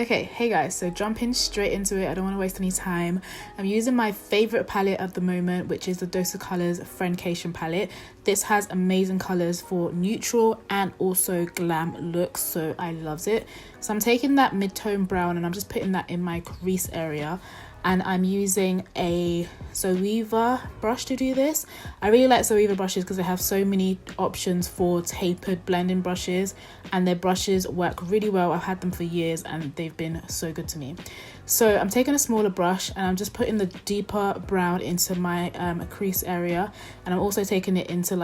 Okay, hey guys, so jumping straight into it. I don't want to waste any time. I'm using my favorite palette at the moment, which is the Dose of Colors Friendcation palette. This has amazing colors for neutral and also glam looks, so I loves it. So I'm taking that mid-tone brown and I'm just putting that in my crease area, and I'm using a Zoeva brush to do this. I really like Zoeva brushes because they have so many options for tapered blending brushes, and their brushes work really well. I've had them for years and they've been so good to me. So I'm taking a smaller brush and I'm just putting the deeper brown into my crease area, and I'm also taking it into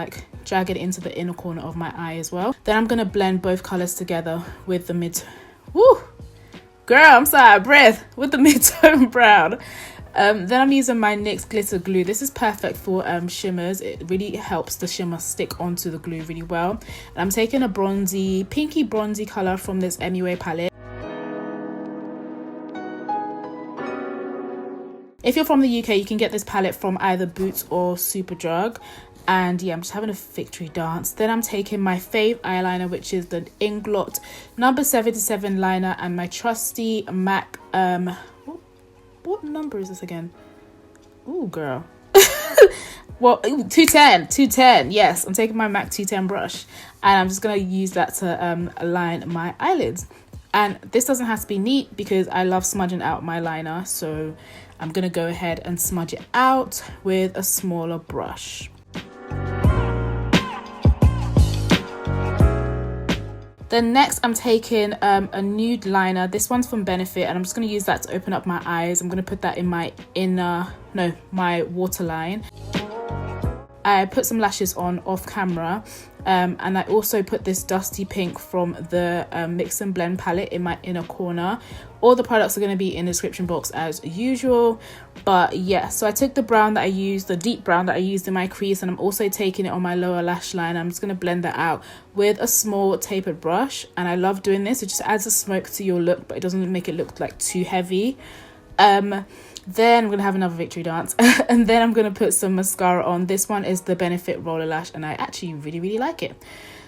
drag it into the inner corner of my eye as well. Then I'm gonna blend both colors together with the with the mid-tone brown. Then I'm using my NYX glitter glue. This is perfect for shimmers. It really helps the shimmer stick onto the glue really well. And I'm taking a pinky bronzy color from this MUA palette. If you're from the UK, you can get this palette from either Boots or Superdrug. And yeah, I'm just having a victory dance. Then I'm taking my fave eyeliner, which is the Inglot number 77 liner, and my trusty MAC what number is this again? Ooh, girl. Well, 210. Yes, I'm taking my MAC 210 brush and I'm just gonna use that to align my eyelids. And this doesn't have to be neat because I love smudging out my liner, so I'm gonna go ahead and smudge it out with a smaller brush. Then next I'm taking a nude liner. This one's from Benefit, and I'm just going to use that to open up my eyes. I'm going to put that in my my waterline. I put some lashes on off camera, and I also put this dusty pink from the Mix and Blend palette in my inner corner. All the products are going to be in the description box as usual. But yeah, so I took the brown that I used, the deep brown that I used in my crease, and I'm also taking it on my lower lash line. I'm just going to blend that out with a small tapered brush, and I love doing this. It just adds a smoke to your look, but it doesn't make it look like too heavy. Then I'm gonna have another victory dance and then I'm gonna put some mascara on. This one is the Benefit Roller Lash, and I actually really like it.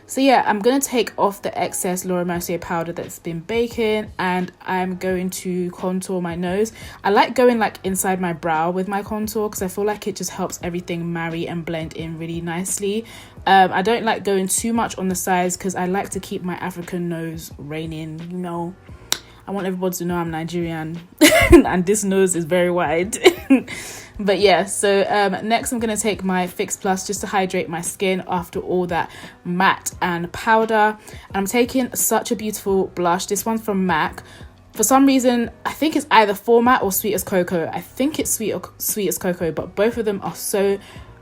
So yeah, I'm gonna take off the excess Laura Mercier powder that's been baking, and I'm going to contour my nose. I like going inside my brow with my contour because I feel like it just helps everything marry and blend in really nicely. I don't like going too much on the sides because I like to keep my African nose reigning, you know. I want everybody to know I'm Nigerian and this nose is very wide. But yeah, so next I'm going to take my Fix Plus just to hydrate my skin after all that matte and powder. And I'm taking such a beautiful blush. This one's from MAC. For some reason, I think it's either Format or Sweet as Cocoa. I think it's Sweet as Cocoa, but both of them are so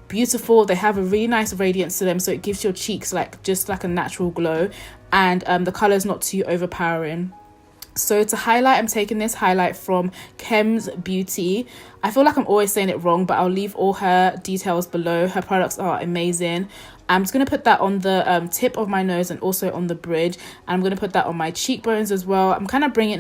beautiful. They have a really nice radiance to them, so it gives your cheeks just like a natural glow, and the color is not too overpowering. So to highlight, I'm taking this highlight from Chem's Beauty. I feel like I'm always saying it wrong, but I'll leave all her details below. Her products are amazing. I'm just going to put that on the tip of my nose and also on the bridge. And I'm going to put that on my cheekbones as well. I'm kind of bringing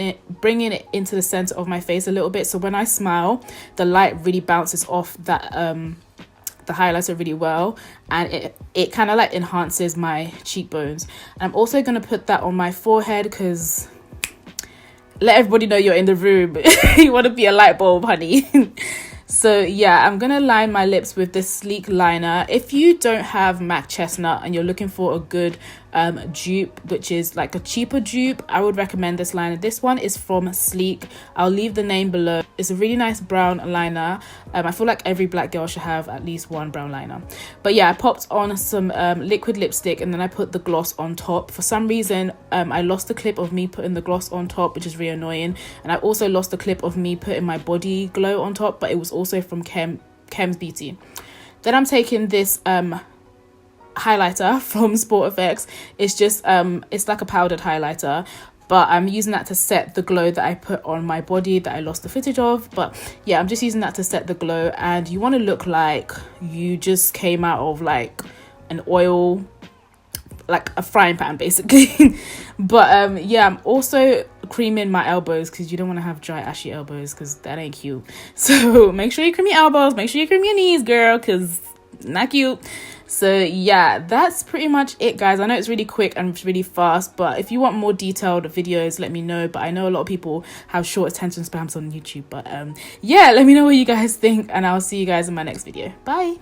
it into the center of my face a little bit, so when I smile, the light really bounces off that the highlighter really well, and it kind of enhances my cheekbones. And I'm also going to put that on my forehead because let everybody know you're in the room. You want to be a light bulb, honey. So yeah, I'm gonna line my lips with this sleek liner. If you don't have MAC Chestnut and you're looking for a good dupe, which is like a cheaper dupe, I would recommend this liner. This one is from Sleek. I'll leave the name below. It's a really nice brown liner. I feel like every black girl should have at least one brown liner. But yeah, I popped on some liquid lipstick and then I put the gloss on top. For some reason, I lost the clip of me putting the gloss on top, which is really annoying. And I also lost the clip of me putting my body glow on top, but it was also from Chem's Beauty. Then I'm taking this highlighter from Sport Effects. It's just it's like a powdered highlighter, but I'm using that to set the glow that I put on my body that I lost the footage of. But yeah, I'm just using that to set the glow, and you want to look like you just came out of an oil, like a frying pan basically. But yeah, I'm also creaming my elbows because you don't want to have dry ashy elbows because that ain't cute. So make sure you cream your elbows, make sure you cream your knees, girl, because not cute. So yeah, that's pretty much it, guys. I know it's really quick and really fast, but if you want more detailed videos, let me know. But I know a lot of people have short attention spans on YouTube. But yeah, let me know what you guys think, and I'll see you guys in my next video. Bye.